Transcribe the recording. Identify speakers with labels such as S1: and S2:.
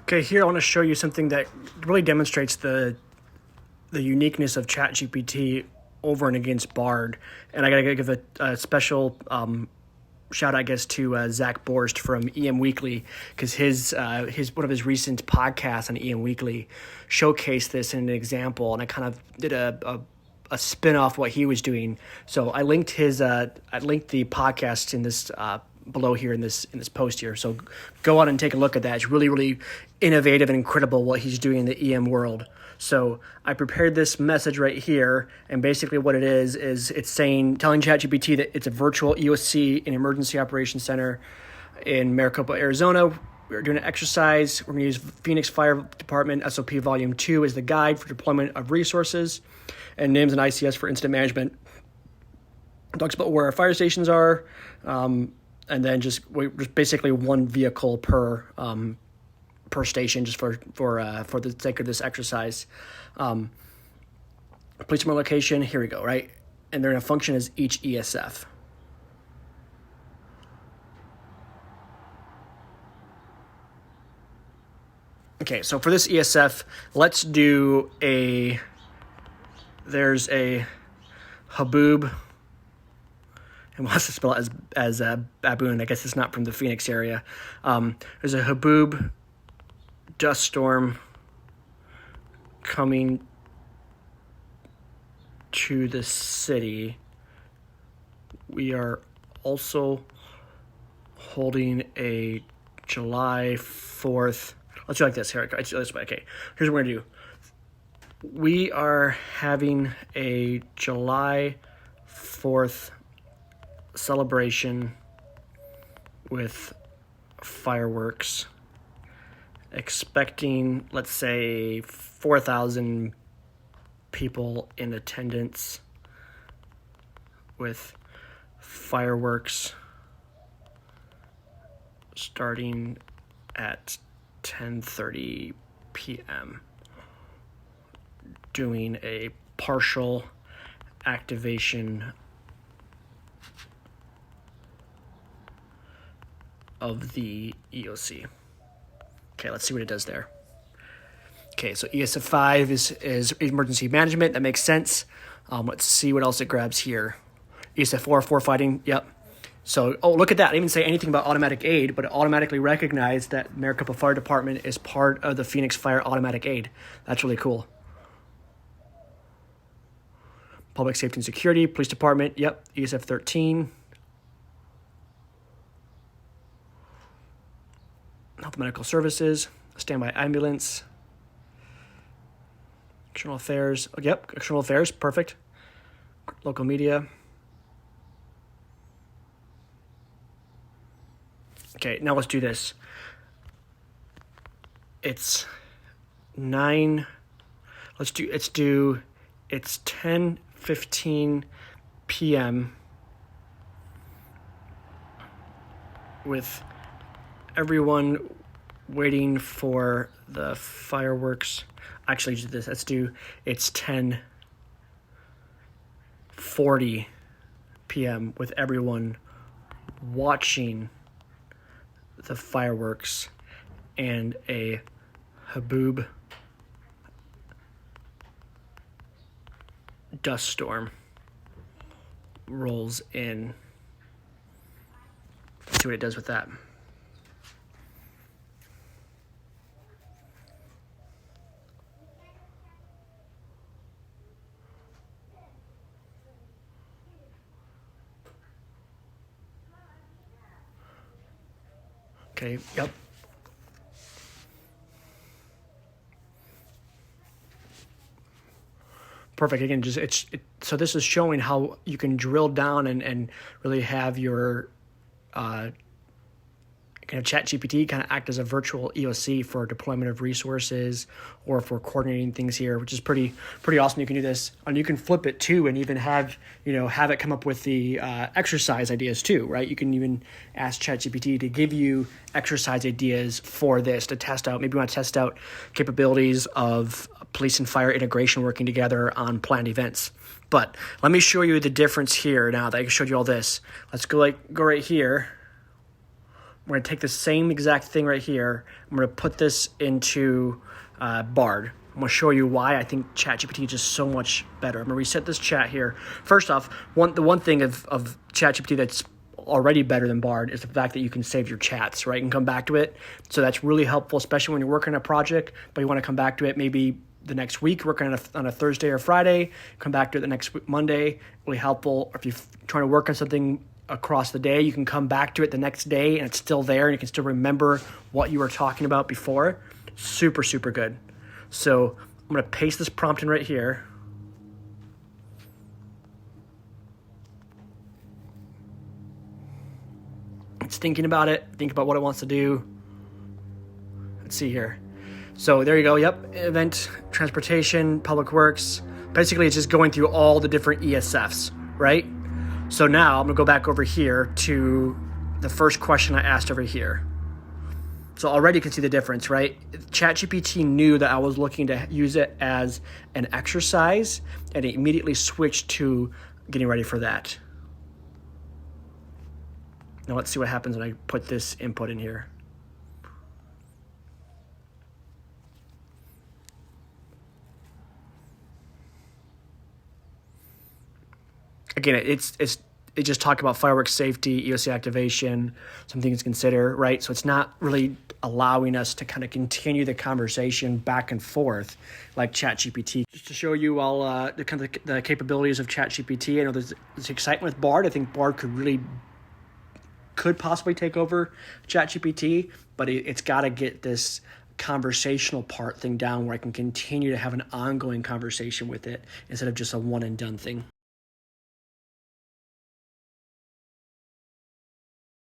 S1: Okay, here I want to show you something that really demonstrates the uniqueness of ChatGPT over and against Bard. And I got to give a special shout out, I guess, to Zach Borst from EM Weekly, because his one of his recent podcasts on EM Weekly showcased this in an example, and I kind of did a spin off what he was doing. So I linked the podcast in this below here in this post here. So go on and take a look at that. It's really, really innovative and incredible what he's doing in the EM world. So I prepared this message right here, and basically what it is it's telling ChatGPT that it's a virtual EOC, an emergency operations center in Maricopa, Arizona. We're doing an exercise. We're going to use Phoenix Fire Department SOP Volume 2 as the guide for deployment of resources, and NIMS and ICS for incident management. It talks about where our fire stations are, and then just basically one vehicle per station, just for the sake of this exercise. Police department location, here we go, right? And they're going to function as each ESF. Okay, so for this ESF, let's do there's a Haboob, and we'll have to spell it as baboon. I guess it's not from the Phoenix area. There's a Haboob dust storm coming to the city. We are also holding a July 4th. Let's do it like this. Here, okay. Here's what we're going to do. We are having a July 4th celebration with fireworks, expecting, let's say, 4,000 people in attendance, with fireworks starting at 10:30 p.m. doing a partial activation of the EOC. Okay, let's see what it does there. Okay, so ESF 5 is emergency management. That makes sense. Let's see what else it grabs here. ESF 4 fighting. Yep. So, look at that. I didn't even say anything about automatic aid, but it automatically recognized that Maricopa Fire Department is part of the Phoenix Fire Automatic Aid. That's really cool. Public Safety and Security, Police Department. Yep. ESF 13. Health and Medical Services, Standby Ambulance, External Affairs. Oh, yep, External Affairs, perfect. Local Media. Okay, now let's do this. It's 10:15 p.m. with everyone waiting for the fireworks. Actually, do this. It's 10:40 p.m. with everyone watching the fireworks, and a Haboob dust storm rolls in. Let's see what it does with that. Okay, yep. Perfect. Again, so this is showing how you can drill down and really have your kind of ChatGPT kind of act as a virtual EOC for deployment of resources or for coordinating things here, which is pretty awesome. You can do this, and you can flip it too, and even have it come up with the exercise ideas too, right? You can even ask ChatGPT to give you exercise ideas for this to test out. Maybe you want to test out capabilities of police and fire integration working together on planned events. But let me show you the difference here now that I showed you all this. Let's go right here. I'm going to take the same exact thing right here. I'm going to put this into Bard. I'm going to show you why I think ChatGPT is just so much better. I'm going to reset this chat here. First off, the one thing of ChatGPT that's already better than Bard is the fact that you can save your chats, right? You can come back to it. So that's really helpful, especially when you're working on a project, but you want to come back to it maybe the next week, working on a Thursday or Friday, come back to it the next Monday, really helpful. Or if you're trying to work on something across the day, you can come back to it the next day and it's still there and you can still remember what you were talking about before. Super, super good. So I'm going to paste this prompt in right here. It's thinking about it, think about what it wants to do. Let's see here. So there you go. Yep. Event, transportation, public works. Basically, it's just going through all the different ESFs, right? So now I'm going to go back over here to the first question I asked over here. So already you can see the difference, right? ChatGPT knew that I was looking to use it as an exercise, and it immediately switched to getting ready for that. Now let's see what happens when I put this input in here. Again, it just talk about fireworks safety, EOC activation, some things to consider, right? So it's not really allowing us to kind of continue the conversation back and forth like ChatGPT. Just to show you all the capabilities of ChatGPT, I know there's excitement with Bard. I think Bard could possibly take over ChatGPT, but it's got to get this conversational part thing down where I can continue to have an ongoing conversation with it instead of just a one and done thing.